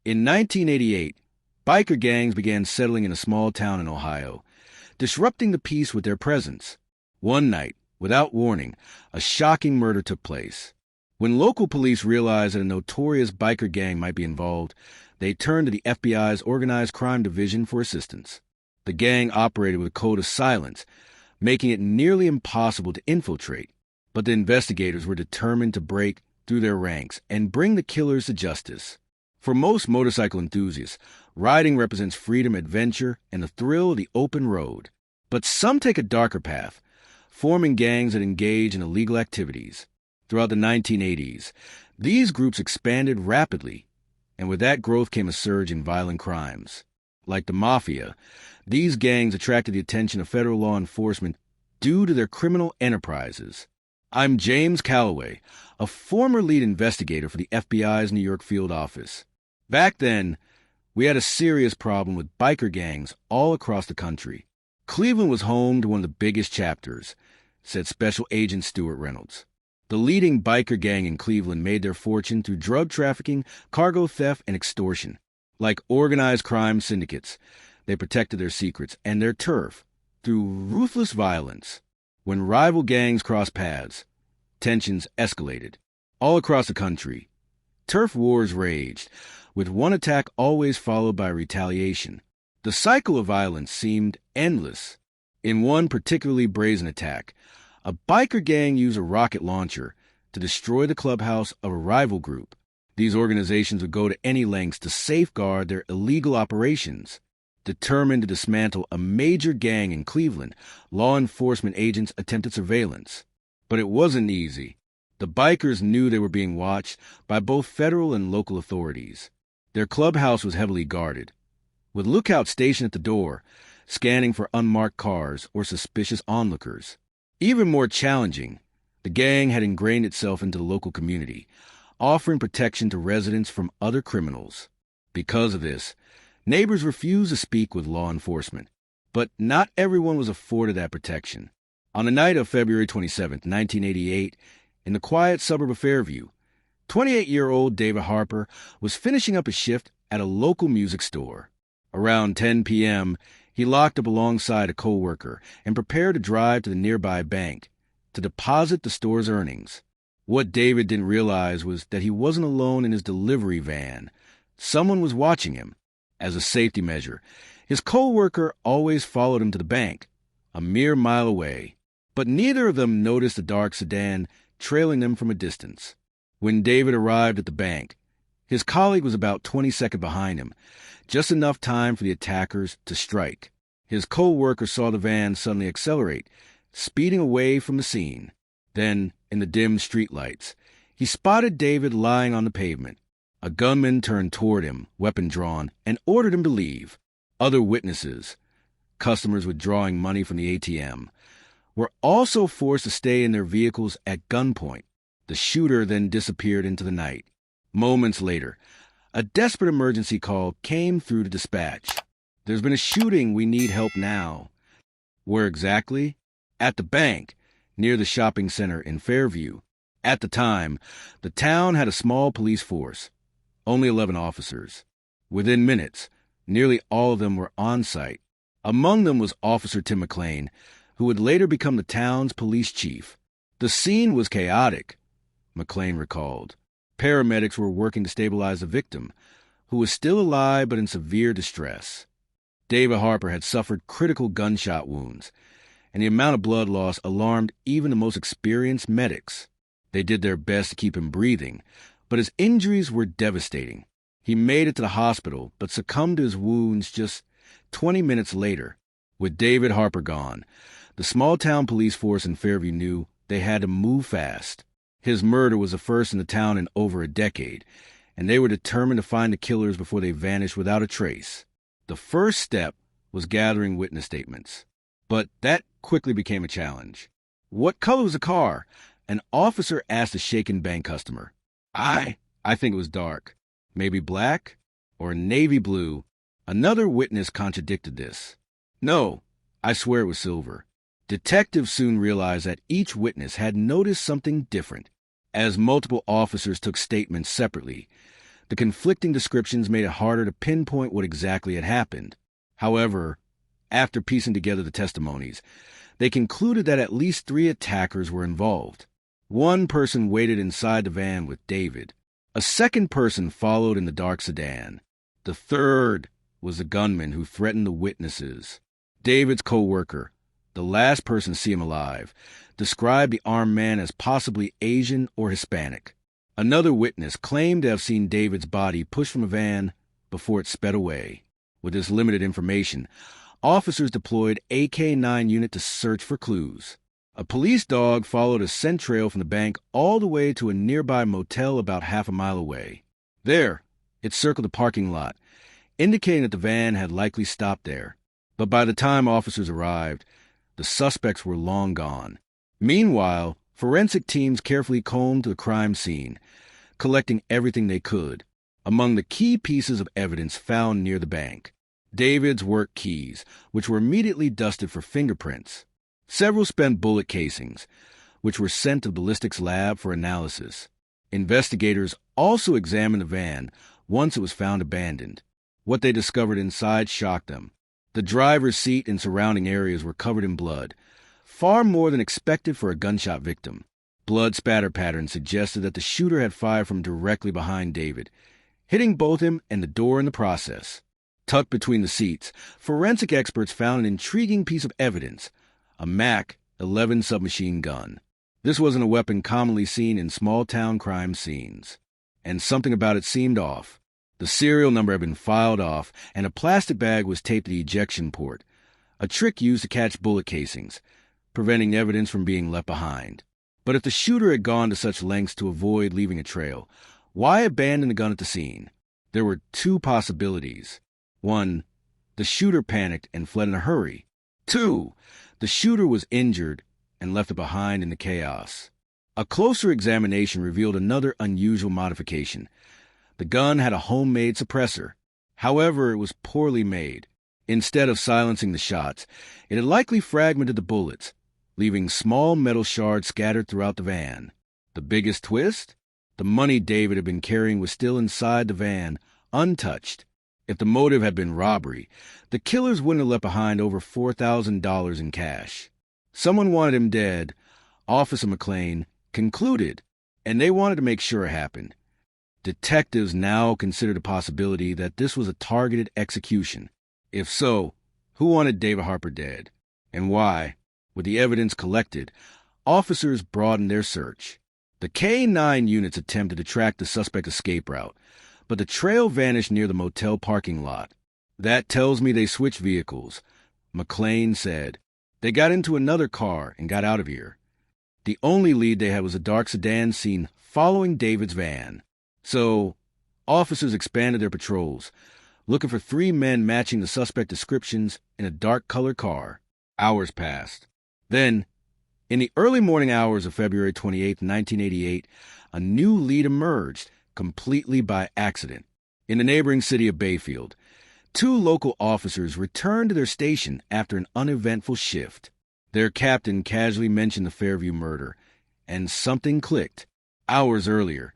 In 1988, biker gangs began settling in a small town in Ohio, disrupting the peace with their presence. One night, without warning, a shocking murder took place. When local police realized that a notorious biker gang might be involved, they turned to the FBI's Organized Crime Division for assistance. The gang operated with a code of silence, making it nearly impossible to infiltrate, but the investigators were determined to break through their ranks and bring the killers to justice. For most motorcycle enthusiasts, riding represents freedom, adventure, and the thrill of the open road. But some take a darker path, forming gangs that engage in illegal activities. Throughout the 1980s, these groups expanded rapidly, and with that growth came a surge in violent crimes. Like the Mafia, these gangs attracted the attention of federal law enforcement due to their criminal enterprises. I'm James Calloway, a former lead investigator for the FBI's New York field office. Back then, we had a serious problem with biker gangs all across the country. Cleveland was home to one of the biggest chapters, said Special Agent Stuart Reynolds. The leading biker gang in Cleveland made their fortune through drug trafficking, cargo theft, and extortion. Like organized crime syndicates, they protected their secrets and their turf through ruthless violence. When rival gangs crossed paths, tensions escalated. All across the country, turf wars raged, with one attack always followed by retaliation. The cycle of violence seemed endless. In one particularly brazen attack, a biker gang used a rocket launcher to destroy the clubhouse of a rival group. These organizations would go to any lengths to safeguard their illegal operations. Determined to dismantle a major gang in Cleveland, law enforcement agents attempted surveillance. But it wasn't easy. The bikers knew they were being watched by both federal and local authorities. Their clubhouse was heavily guarded, with lookouts stationed at the door, scanning for unmarked cars or suspicious onlookers. Even more challenging, the gang had ingrained itself into the local community, offering protection to residents from other criminals. Because of this, neighbors refused to speak with law enforcement, but not everyone was afforded that protection. On the night of February 27, 1988, in the quiet suburb of Fairview, 28-year-old David Harper was finishing up a shift at a local music store. Around 10 p.m., he locked up alongside a co-worker and prepared to drive to the nearby bank to deposit the store's earnings. What David didn't realize was that he wasn't alone in his delivery van. Someone was watching him. As a safety measure, his co-worker always followed him to the bank, a mere mile away, but neither of them noticed the dark sedan trailing them from a distance. When David arrived at the bank, his colleague was about 20 seconds behind him, just enough time for the attackers to strike. His co-worker saw the van suddenly accelerate, speeding away from the scene. Then, in the dim streetlights, he spotted David lying on the pavement. A gunman turned toward him, weapon drawn, and ordered him to leave. Other witnesses, customers withdrawing money from the ATM, were also forced to stay in their vehicles at gunpoint. The shooter then disappeared into the night. Moments later, a desperate emergency call came through to dispatch. "There's been a shooting. We need help now." Where exactly? At the bank, near the shopping center in Fairview. At the time, the town had a small police force, only 11 officers. Within minutes, nearly all of them were on site. Among them was Officer Tim McLean, who would later become the town's police chief. The scene was chaotic, McLean recalled. Paramedics were working to stabilize the victim, who was still alive but in severe distress. David Harper had suffered critical gunshot wounds, and the amount of blood loss alarmed even the most experienced medics. They did their best to keep him breathing, but his injuries were devastating. He made it to the hospital, but succumbed to his wounds just 20 minutes later. With David Harper gone, the small-town police force in Fairview knew they had to move fast. His murder was the first in the town in over a decade, and they were determined to find the killers before they vanished without a trace. The first step was gathering witness statements, but that quickly became a challenge. "What color was the car?" An officer asked a shaken bank customer. I think it was dark. Maybe black or navy blue." Another witness contradicted this. "No, I swear it was silver." Detectives soon realized that each witness had noticed something different. As multiple officers took statements separately, The conflicting descriptions made it harder to pinpoint what exactly had happened. However, after piecing together the testimonies, they concluded that at least 3 attackers were involved. One person waited inside the van with David. A second person followed in the dark sedan. The third was the gunman who threatened the witnesses. David's co-worker, the last person to see him alive, described the armed man as possibly Asian or Hispanic. Another witness claimed to have seen David's body pushed from a van before it sped away. With this limited information, officers deployed a K-9 unit to search for clues. A police dog followed a scent trail from the bank all the way to a nearby motel about half a mile away. There, it circled the parking lot, indicating that the van had likely stopped there. But by the time officers arrived, the suspects were long gone. Meanwhile, forensic teams carefully combed the crime scene, collecting everything they could. Among the key pieces of evidence found near the bank, David's work keys, which were immediately dusted for fingerprints. Several spent bullet casings, which were sent to the ballistics lab for analysis. Investigators also examined the van once it was found abandoned. What they discovered inside shocked them. The driver's seat and surrounding areas were covered in blood, far more than expected for a gunshot victim. Blood spatter patterns suggested that the shooter had fired from directly behind David, hitting both him and the door in the process. Tucked between the seats, forensic experts found an intriguing piece of evidence, a Mac 11 submachine gun. This wasn't a weapon commonly seen in small-town crime scenes, and something about it seemed off. The serial number had been filed off, and a plastic bag was taped to the ejection port, a trick used to catch bullet casings, preventing evidence from being left behind. But if the shooter had gone to such lengths to avoid leaving a trail, why abandon the gun at the scene? There were 2 possibilities. 1, the shooter panicked and fled in a hurry. 2, the shooter was injured and left it behind in the chaos. A closer examination revealed another unusual modification. The gun had a homemade suppressor. However, it was poorly made. Instead of silencing the shots, it had likely fragmented the bullets, leaving small metal shards scattered throughout the van. The biggest twist? The money David had been carrying was still inside the van, untouched. If the motive had been robbery, the killers wouldn't have left behind over $4,000 in cash. Someone wanted him dead, Officer McLean concluded, and they wanted to make sure it happened. Detectives now considered a possibility that this was a targeted execution. If so, who wanted David Harper dead, and why? With the evidence collected, officers broadened their search. The K-9 units attempted to track the suspect's escape route, but the trail vanished near the motel parking lot. That tells me they switched vehicles, McLean said. They got into another car and got out of here. The only lead they had was a dark sedan seen following David's van. So, officers expanded their patrols, looking for 3 men matching the suspect descriptions in a dark-colored car. Hours passed. Then, in the early morning hours of February 28, 1988, a new lead emerged, completely by accident. In the neighboring city of Bayfield, 2 local officers returned to their station after an uneventful shift. Their captain casually mentioned the Fairview murder, and something clicked. Hours earlier,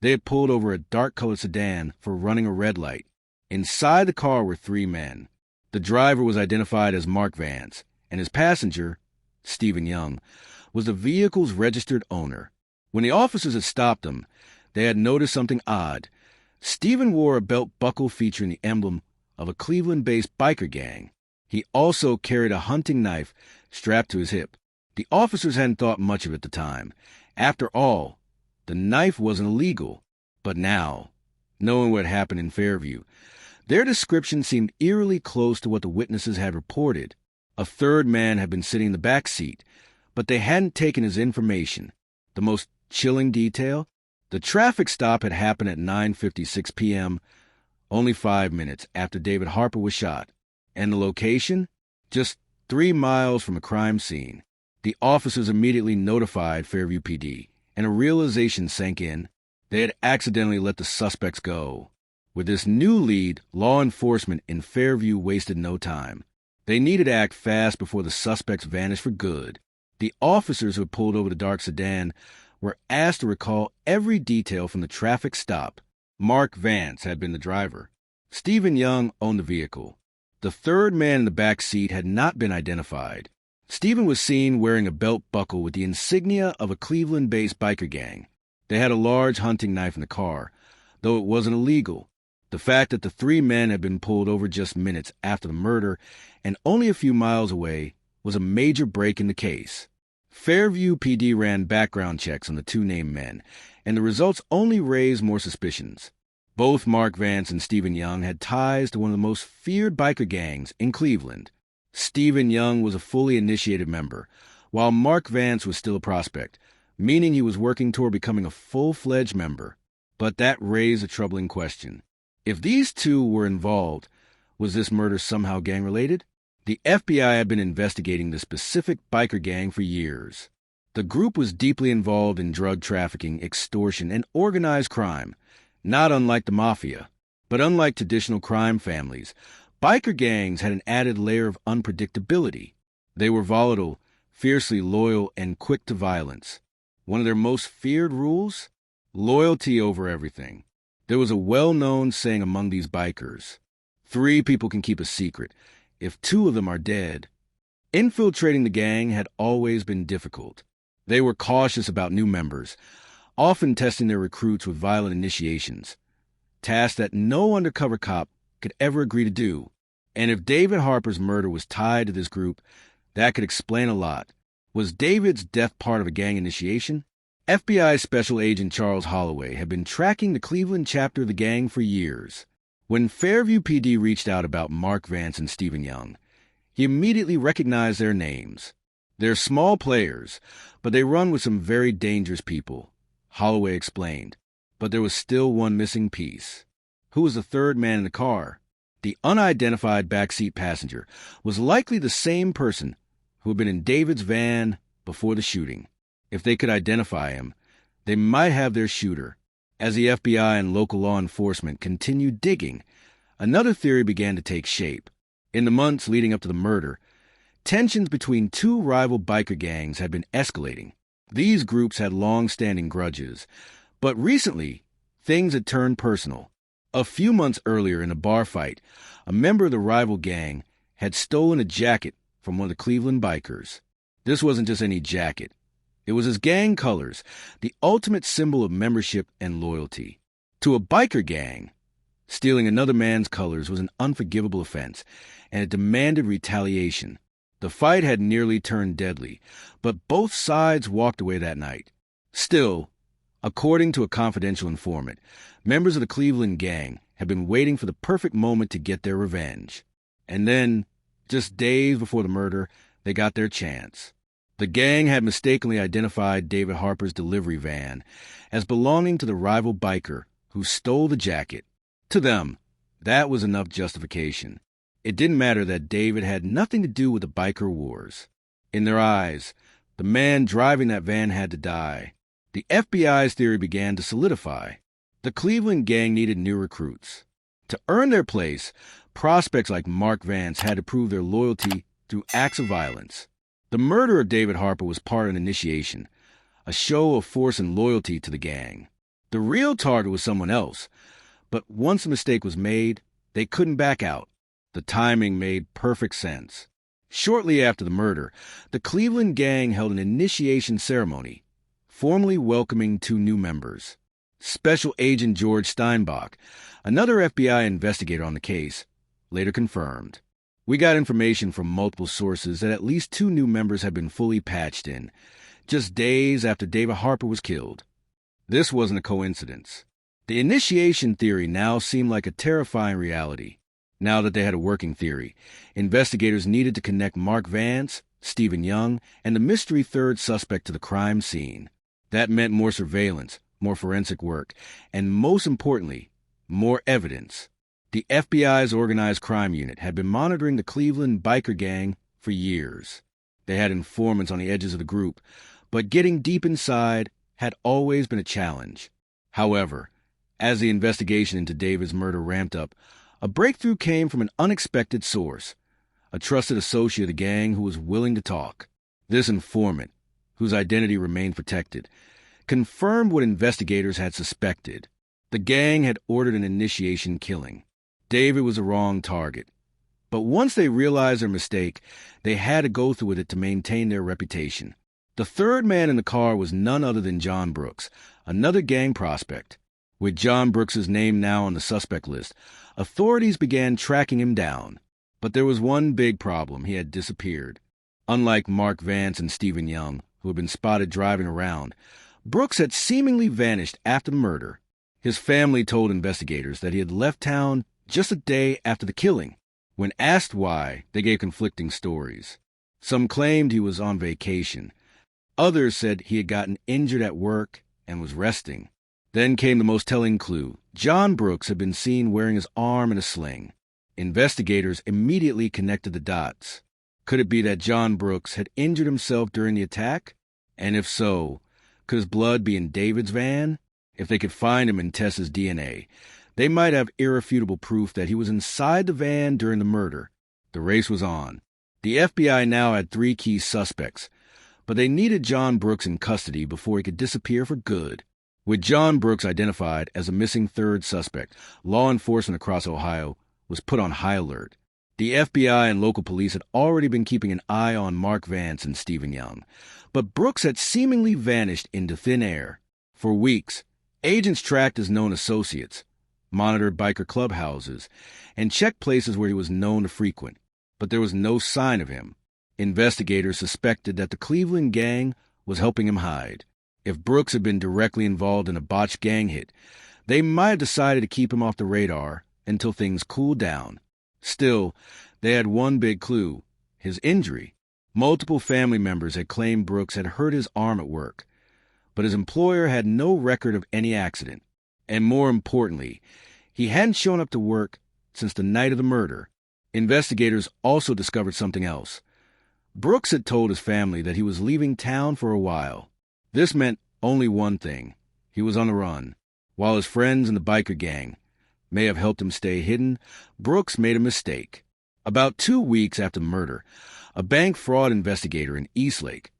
they had pulled over a dark-colored sedan for running a red light. Inside the car were 3 men. The driver was identified as Mark Vance, and his passenger, Stephen Young, was the vehicle's registered owner. When the officers had stopped them, they had noticed something odd. Stephen wore a belt buckle featuring the emblem of a Cleveland-based biker gang. He also carried a hunting knife strapped to his hip. The officers hadn't thought much of it at the time. After all, the knife wasn't illegal. But now, knowing what happened in Fairview, their description seemed eerily close to what the witnesses had reported. A 3rd man had been sitting in the back seat, but they hadn't taken his information. The most chilling detail? The traffic stop had happened at 9:56 p.m., only 5 minutes after David Harper was shot. And the location? Just 3 miles from a crime scene. The officers immediately notified Fairview PD, and a realization sank in. They had accidentally let the suspects go. With this new lead, law enforcement in Fairview wasted no time. They needed to act fast before the suspects vanished for good. The officers who had pulled over the dark sedan were asked to recall every detail from the traffic stop. Mark Vance had been the driver. Stephen Young owned the vehicle. The third man in the back seat had not been identified. Stephen was seen wearing a belt buckle with the insignia of a Cleveland-based biker gang. They had a large hunting knife in the car, though it wasn't illegal. The fact that the three men had been pulled over just minutes after the murder and only a few miles away was a major break in the case. Fairview PD ran background checks on the two named men, and the results only raised more suspicions. Both Mark Vance and Stephen Young had ties to one of the most feared biker gangs in Cleveland. Stephen Young was a fully initiated member, while Mark Vance was still a prospect, meaning he was working toward becoming a full-fledged member. But that raised a troubling question. If these two were involved, was this murder somehow gang-related? The FBI had been investigating the specific biker gang for years. The group was deeply involved in drug trafficking, extortion, and organized crime, not unlike the Mafia. But unlike traditional crime families, biker gangs had an added layer of unpredictability. They were volatile, fiercely loyal, and quick to violence. One of their most feared rules? Loyalty over everything. There was a well-known saying among these bikers: 3 people can keep a secret if 2 of them are dead. Infiltrating the gang had always been difficult. They were cautious about new members, often testing their recruits with violent initiations, tasks that no undercover cop could ever agree to do. And if David Harper's murder was tied to this group, that could explain a lot. Was David's death part of a gang initiation? FBI Special Agent Charles Holloway had been tracking the Cleveland chapter of the gang for years. When Fairview PD reached out about Mark Vance and Stephen Young, he immediately recognized their names. They're small players, but they run with some very dangerous people, Holloway explained. But there was still one missing piece. Who was the third man in the car? The unidentified backseat passenger was likely the same person who had been in David's van before the shooting. If they could identify him, they might have their shooter. As the FBI and local law enforcement continued digging, another theory began to take shape. In the months leading up to the murder, tensions between 2 rival biker gangs had been escalating. These groups had long-standing grudges, but recently, things had turned personal. A few months earlier in a bar fight, a member of the rival gang had stolen a jacket from one of the Cleveland bikers. This wasn't just any jacket. It was his gang colors, the ultimate symbol of membership and loyalty. To a biker gang, stealing another man's colors was an unforgivable offense, and it demanded retaliation. The fight had nearly turned deadly, but both sides walked away that night. Still, according to a confidential informant, members of the Cleveland gang had been waiting for the perfect moment to get their revenge. And then, just days before the murder, they got their chance. The gang had mistakenly identified David Harper's delivery van as belonging to the rival biker who stole the jacket. To them, that was enough justification. It didn't matter that David had nothing to do with the biker wars. In their eyes, the man driving that van had to die. The FBI's theory began to solidify. The Cleveland gang needed new recruits. To earn their place, prospects like Mark Vance had to prove their loyalty through acts of violence. The murder of David Harper was part of an initiation, a show of force and loyalty to the gang. The real target was someone else, but once a mistake was made, they couldn't back out. The timing made perfect sense. Shortly after the murder, the Cleveland gang held an initiation ceremony, formally welcoming 2 new members. Special Agent George Steinbach, another FBI investigator on the case, later confirmed. We got information from multiple sources that at least 2 new members had been fully patched in, just days after David Harper was killed. This wasn't a coincidence. The initiation theory now seemed like a terrifying reality. Now that they had a working theory, investigators needed to connect Mark Vance, Stephen Young, and the mystery third suspect to the crime scene. That meant more surveillance, more forensic work, and most importantly, more evidence. The FBI's organized crime unit had been monitoring the Cleveland biker gang for years. They had informants on the edges of the group, but getting deep inside had always been a challenge. However, as the investigation into David's murder ramped up, a breakthrough came from an unexpected source, a trusted associate of the gang who was willing to talk. This informant, whose identity remained protected, confirmed what investigators had suspected. The gang had ordered an initiation killing. David was the wrong target. But once they realized their mistake, they had to go through with it to maintain their reputation. The third man in the car was none other than John Brooks, another gang prospect. With John Brooks's name now on the suspect list, authorities began tracking him down. But there was one big problem: he had disappeared. Unlike Mark Vance and Stephen Young, who had been spotted driving around, Brooks had seemingly vanished after the murder. His family told investigators that he had left town just a day after the killing. When asked why, they gave conflicting stories. Some claimed he was on vacation. Others said he had gotten injured at work and was resting. Then came the most telling clue. John Brooks had been seen wearing his arm in a sling. Investigators immediately connected the dots. Could it be that John Brooks had injured himself during the attack? And if so, could his blood be in David's van? If they could find him and test his DNA, they might have irrefutable proof that he was inside the van during the murder. The race was on. The FBI now had 3 key suspects, but they needed John Brooks in custody before he could disappear for good. With John Brooks identified as a missing third suspect, law enforcement across Ohio was put on high alert. The FBI and local police had already been keeping an eye on Mark Vance and Stephen Young, but Brooks had seemingly vanished into thin air. For weeks, agents tracked his known associates, monitored biker clubhouses, and checked places where he was known to frequent, but there was no sign of him. Investigators suspected that the Cleveland gang was helping him hide. If Brooks had been directly involved in a botched gang hit, they might have decided to keep him off the radar until things cooled down. Still, they had one big clue: his injury. Multiple family members had claimed Brooks had hurt his arm at work, but his employer had no record of any accident. And more importantly, he hadn't shown up to work since the night of the murder. Investigators also discovered something else. Brooks had told his family that he was leaving town for a while. This meant only one thing: he was on the run. While his friends in the biker gang may have helped him stay hidden, Brooks made a mistake. About 2 weeks after the murder, a bank fraud investigator in Eastlake,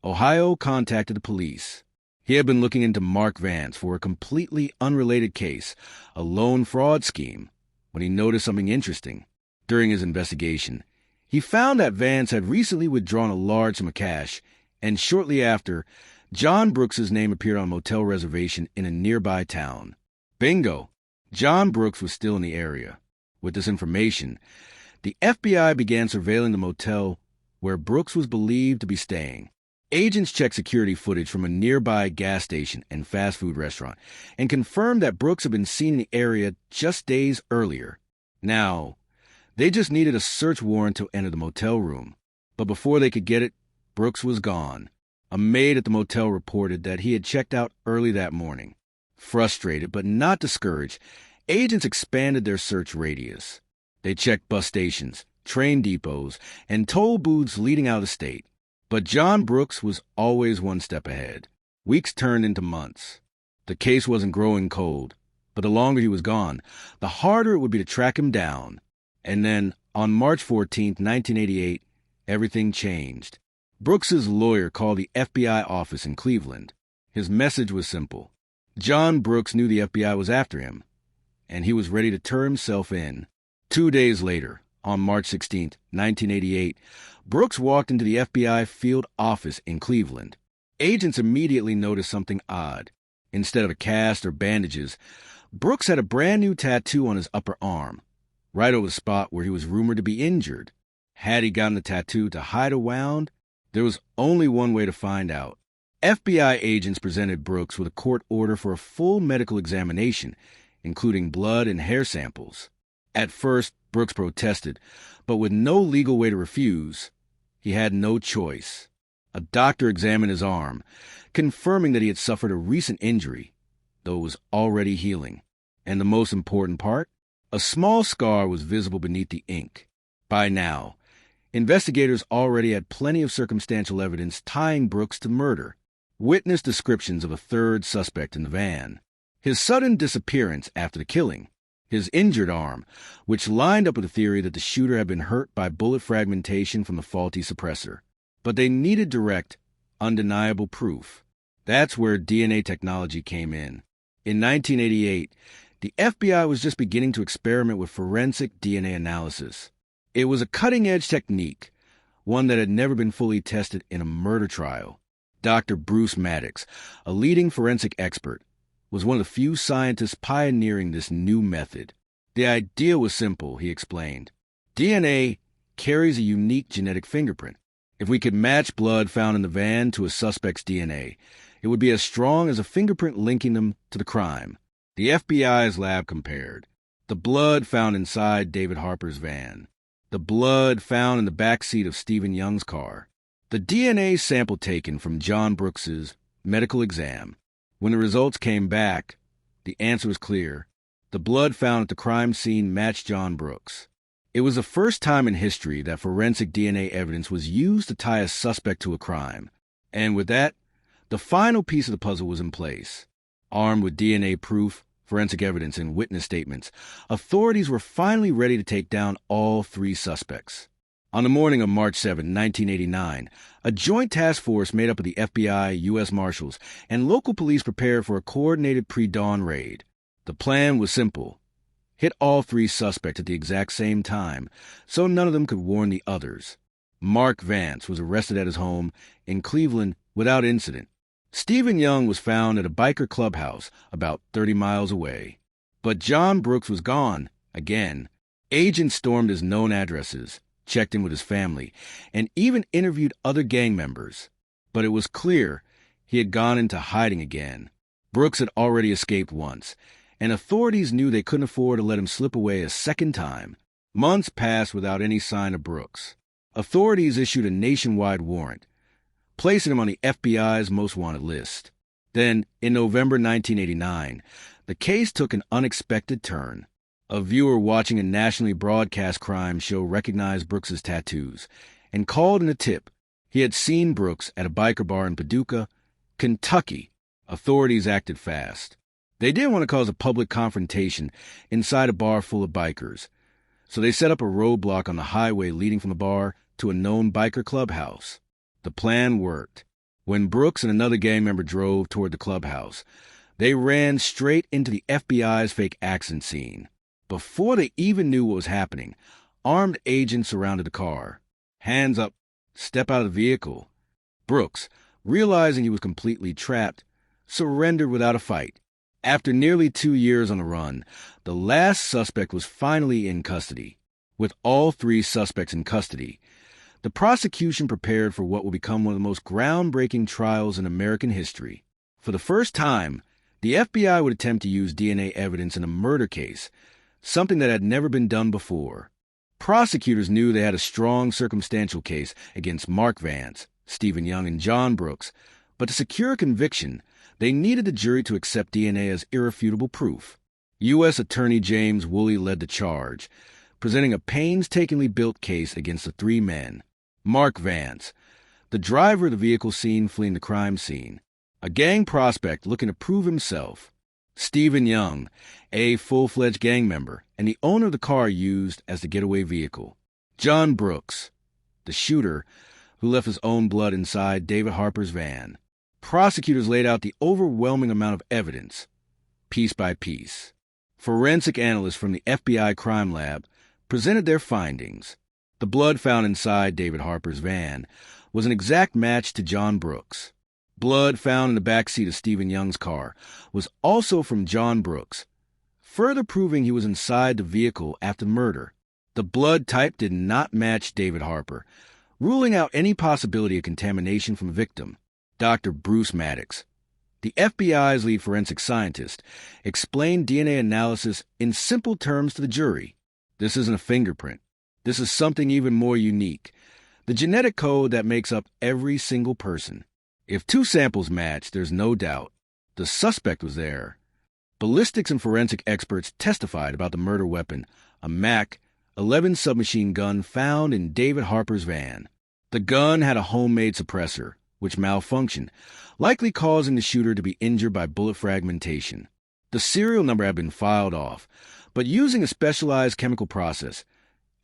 Ohio, contacted the police. He had been looking into Mark Vance for a completely unrelated case, a loan fraud scheme, when he noticed something interesting. During his investigation, he found that Vance had recently withdrawn a large sum of cash, and shortly after, John Brooks's name appeared on a motel reservation in a nearby town. Bingo! John Brooks was still in the area. With this information, the FBI began surveilling the motel where Brooks was believed to be staying. Agents checked security footage from a nearby gas station and fast food restaurant and confirmed that Brooks had been seen in the area just days earlier. Now, they just needed a search warrant to enter the motel room. But before they could get it, Brooks was gone. A maid at the motel reported that he had checked out early that morning. Frustrated but not discouraged, agents expanded their search radius. They checked bus stations, train depots, and toll booths leading out of state. But John Brooks was always one step ahead. Weeks turned into months. The case wasn't growing cold, but the longer he was gone, the harder it would be to track him down. And then, on March 14, 1988, everything changed. Brooks's lawyer called the FBI office in Cleveland. His message was simple. John Brooks knew the FBI was after him, and he was ready to turn himself in. 2 days later, on March 16, 1988, Brooks walked into the FBI field office in Cleveland. Agents immediately noticed something odd. Instead of a cast or bandages, Brooks had a brand new tattoo on his upper arm, right over the spot where he was rumored to be injured. Had he gotten the tattoo to hide a wound? There was only one way to find out. FBI agents presented Brooks with a court order for a full medical examination, including blood and hair samples. At first, Brooks protested, but with no legal way to refuse, he had no choice. A doctor examined his arm, confirming that he had suffered a recent injury, though it was already healing. And the most important part? A small scar was visible beneath the ink. By now, investigators already had plenty of circumstantial evidence tying Brooks to murder. Witness descriptions of a third suspect in the van, his sudden disappearance after the killing, his injured arm, which lined up with the theory that the shooter had been hurt by bullet fragmentation from the faulty suppressor. But they needed direct, undeniable proof. That's where DNA technology came in. In 1988, the FBI was just beginning to experiment with forensic DNA analysis. It was a cutting-edge technique, one that had never been fully tested in a murder trial. Dr. Bruce Maddox, a leading forensic expert, was one of the few scientists pioneering this new method. The idea was simple, he explained. DNA carries a unique genetic fingerprint. If we could match blood found in the van to a suspect's DNA, it would be as strong as a fingerprint linking them to the crime. The FBI's lab compared the blood found inside David Harper's van, the blood found in the back seat of Stephen Young's car, the DNA sample taken from John Brooks's medical exam. When the results came back, the answer was clear. The blood found at the crime scene matched John Brooks. It was the first time in history that forensic DNA evidence was used to tie a suspect to a crime. And with that, the final piece of the puzzle was in place. Armed with DNA proof, forensic evidence, and witness statements, authorities were finally ready to take down all three suspects. On the morning of March 7, 1989, a joint task force made up of the FBI, U.S. Marshals, and local police prepared for a coordinated pre-dawn raid. The plan was simple. Hit all three suspects at the exact same time, so none of them could warn the others. Mark Vance was arrested at his home in Cleveland without incident. Stephen Young was found at a biker clubhouse about 30 miles away. But John Brooks was gone, again. Agents stormed his known addresses, checked in with his family, and even interviewed other gang members. But it was clear he had gone into hiding again. Brooks had already escaped once, and authorities knew they couldn't afford to let him slip away a second time. Months passed without any sign of Brooks. Authorities issued a nationwide warrant, placing him on the FBI's most wanted list. Then, in November 1989, the case took an unexpected turn. A viewer watching a nationally broadcast crime show recognized Brooks's tattoos and called in a tip. He had seen Brooks at a biker bar in Paducah, Kentucky. Authorities acted fast. They didn't want to cause a public confrontation inside a bar full of bikers, so they set up a roadblock on the highway leading from the bar to a known biker clubhouse. The plan worked. When Brooks and another gang member drove toward the clubhouse, they ran straight into the FBI's fake accident scene. Before they even knew what was happening, armed agents surrounded the car. Hands up, step out of the vehicle. Brooks, realizing he was completely trapped, surrendered without a fight. After nearly 2 years on the run, the last suspect was finally in custody. With all three suspects in custody, the prosecution prepared for what will become one of the most groundbreaking trials in American history. For the first time, the FBI would attempt to use DNA evidence in a murder case, something that had never been done before. Prosecutors knew they had a strong circumstantial case against Mark Vance, Stephen Young, and John Brooks, but to secure a conviction, they needed the jury to accept DNA as irrefutable proof. U.S. Attorney James Woolley led the charge, presenting a painstakingly built case against the three men. Mark Vance, the driver of the vehicle seen fleeing the crime scene, a gang prospect looking to prove himself. Stephen Young, a full-fledged gang member and the owner of the car used as the getaway vehicle. John Brooks, the shooter who left his own blood inside David Harper's van. Prosecutors laid out the overwhelming amount of evidence, piece by piece. Forensic analysts from the FBI crime lab presented their findings. The blood found inside David Harper's van was an exact match to John Brooks. Blood found in the backseat of Stephen Young's car was also from John Brooks, further proving he was inside the vehicle after murder. The blood type did not match David Harper, ruling out any possibility of contamination from the victim. Dr. Bruce Maddox, the FBI's lead forensic scientist, explained DNA analysis in simple terms to the jury. This isn't a fingerprint. This is something even more unique, the genetic code that makes up every single person. If two samples match, there's no doubt. The suspect was there. Ballistics and forensic experts testified about the murder weapon, a Mac 11 submachine gun found in David Harper's van. The gun had a homemade suppressor, which malfunctioned, likely causing the shooter to be injured by bullet fragmentation. The serial number had been filed off, but using a specialized chemical process,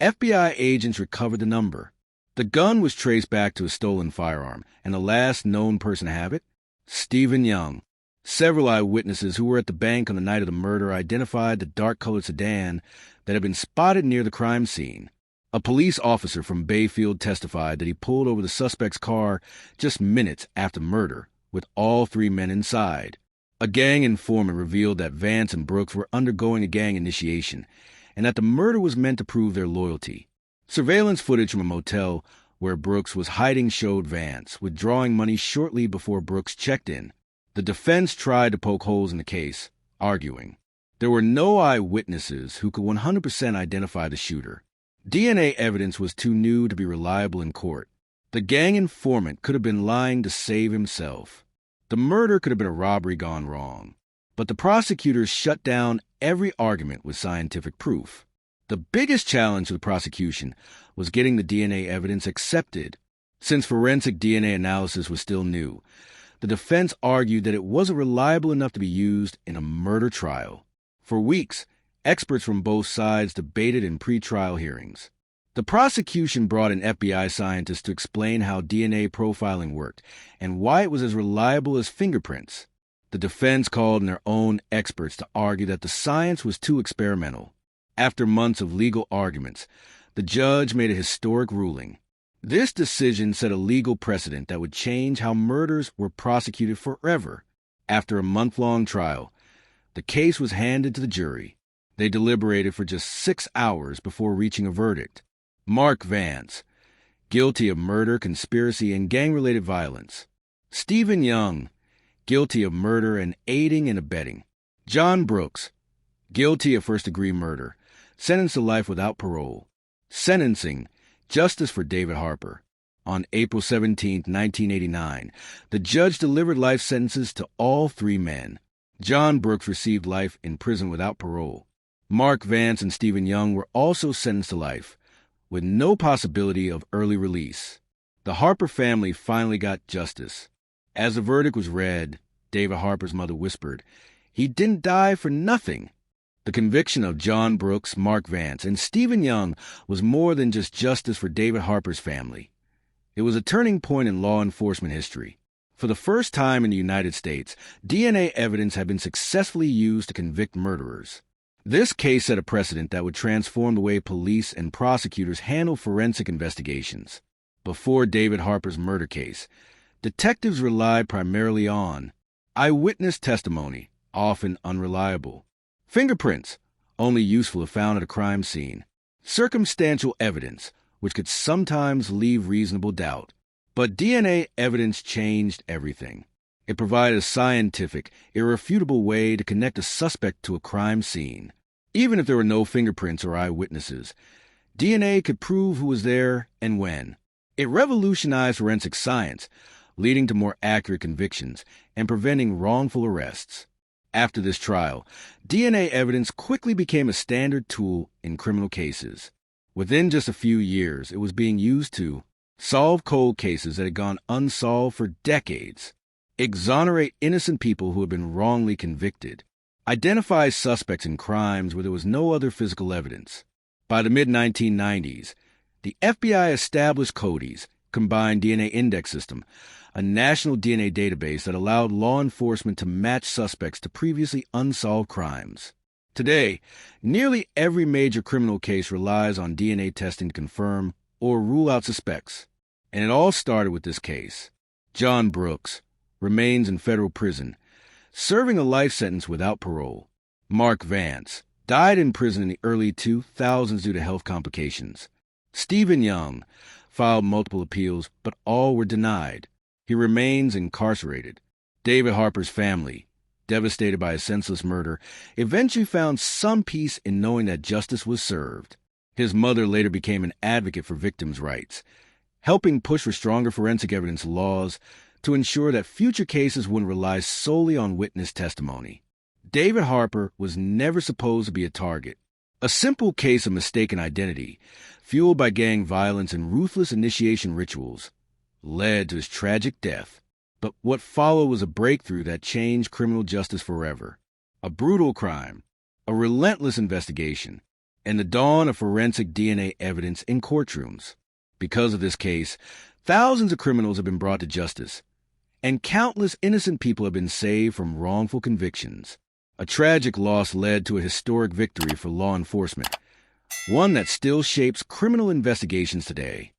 FBI agents recovered the number. The gun was traced back to a stolen firearm, and the last known person to have it? Stephen Young. Several eyewitnesses who were at the bank on the night of the murder identified the dark-colored sedan that had been spotted near the crime scene. A police officer from Bayfield testified that he pulled over the suspect's car just minutes after murder, with all three men inside. A gang informant revealed that Vance and Brooks were undergoing a gang initiation, and that the murder was meant to prove their loyalty. Surveillance footage from a motel where Brooks was hiding showed Vance withdrawing money shortly before Brooks checked in. The defense tried to poke holes in the case, arguing there were no eyewitnesses who could 100% identify the shooter. DNA evidence was too new to be reliable in court. The gang informant could have been lying to save himself. The murder could have been a robbery gone wrong. But the prosecutors shut down every argument with scientific proof. The biggest challenge to the prosecution was getting the DNA evidence accepted. Since forensic DNA analysis was still new, the defense argued that it wasn't reliable enough to be used in a murder trial. For weeks, experts from both sides debated in pretrial hearings. The prosecution brought in FBI scientists to explain how DNA profiling worked and why it was as reliable as fingerprints. The defense called in their own experts to argue that the science was too experimental. After months of legal arguments, the judge made a historic ruling. This decision set a legal precedent that would change how murders were prosecuted forever. After a month-long trial, the case was handed to the jury. They deliberated for just 6 hours before reaching a verdict. Mark Vance, guilty of murder, conspiracy, and gang-related violence. Stephen Young, guilty of murder and aiding and abetting. John Brooks, guilty of first-degree murder, sentenced to life without parole. Sentencing, justice for David Harper. On April 17, 1989, the judge delivered life sentences to all three men. John Brooks received life in prison without parole. Mark Vance and Stephen Young were also sentenced to life, with no possibility of early release. The Harper family finally got justice. As the verdict was read, David Harper's mother whispered, "He didn't die for nothing." The conviction of John Brooks, Mark Vance, and Stephen Young was more than just justice for David Harper's family. It was a turning point in law enforcement history. For the first time in the United States, DNA evidence had been successfully used to convict murderers. This case set a precedent that would transform the way police and prosecutors handle forensic investigations. Before David Harper's murder case, detectives relied primarily on eyewitness testimony, often unreliable; fingerprints, only useful if found at a crime scene; circumstantial evidence, which could sometimes leave reasonable doubt. But DNA evidence changed everything. It provided a scientific, irrefutable way to connect a suspect to a crime scene. Even if there were no fingerprints or eyewitnesses, DNA could prove who was there and when. It revolutionized forensic science, leading to more accurate convictions and preventing wrongful arrests. After this trial, DNA evidence quickly became a standard tool in criminal cases. Within just a few years, it was being used to solve cold cases that had gone unsolved for decades, exonerate innocent people who had been wrongly convicted, identify suspects in crimes where there was no other physical evidence. By the mid-1990s, the FBI established CODIS, Combined DNA Index System, a national DNA database that allowed law enforcement to match suspects to previously unsolved crimes. Today, nearly every major criminal case relies on DNA testing to confirm or rule out suspects. And it all started with this case. John Brooks remains in federal prison, serving a life sentence without parole. Mark Vance died in prison in the early 2000s due to health complications. Stephen Young filed multiple appeals, but all were denied. He remains incarcerated. David Harper's family, devastated by a senseless murder, eventually found some peace in knowing that justice was served. His mother later became an advocate for victims' rights, helping push for stronger forensic evidence laws to ensure that future cases wouldn't rely solely on witness testimony. David Harper was never supposed to be a target. A simple case of mistaken identity, fueled by gang violence and ruthless initiation rituals, led to his tragic death. But what followed was a breakthrough that changed criminal justice forever. A brutal crime, a relentless investigation, and the dawn of forensic DNA evidence in courtrooms. Because of this case, thousands of criminals have been brought to justice, and countless innocent people have been saved from wrongful convictions. A tragic loss led to a historic victory for law enforcement, one that still shapes criminal investigations today.